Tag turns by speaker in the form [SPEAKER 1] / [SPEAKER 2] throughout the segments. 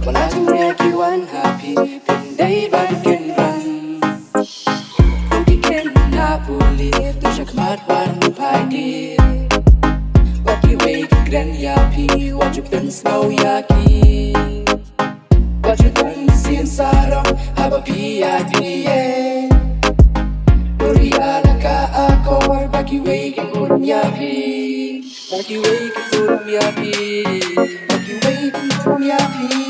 [SPEAKER 1] Wala tong everyone happy Pinday balikin run Mungkin napulit Do siya kamat-warno pagid Waki wake gran yapi What you been snow yaki What you done sin sarang Haba piya Duriala ka ako Waki wake kurum yapi Waki wake kurum yapi Waki wake kurum yapi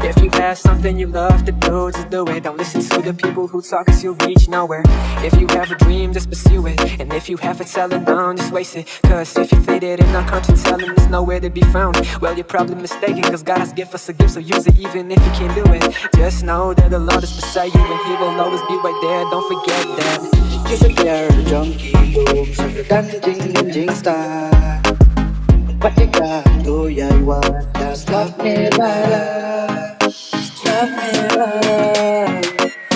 [SPEAKER 2] If you have something you love to do, just do it. Don't listen to the people who talk, cause you'll reach nowhere. If you have a dream, just pursue it. And if you have it, tell it down, just waste it. Cause if you fade it in our country, tell them it's nowhere to be found. Well, you're probably mistaken, cause God has given us a gift, so use it even if you can't do it. Just know that the Lord is beside you and He will always be right there, don't forget that.
[SPEAKER 1] He's a player, junkie, boom, dancing star. What you got, do ya want? Stop never, stop never.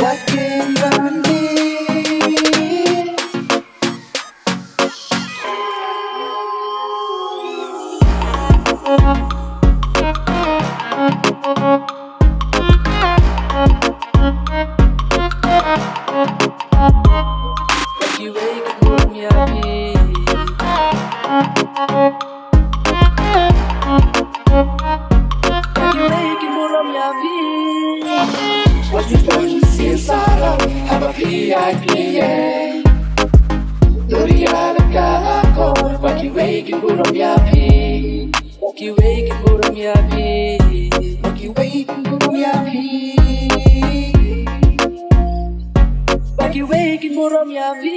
[SPEAKER 1] What can run me? Waki wake kurum yapi What you done sin sarang Haba piya Duriala ka ako Waki wake kurum yapi Waki wake kurum yapi Waki wake kurum yapi Waki wake kurum yapi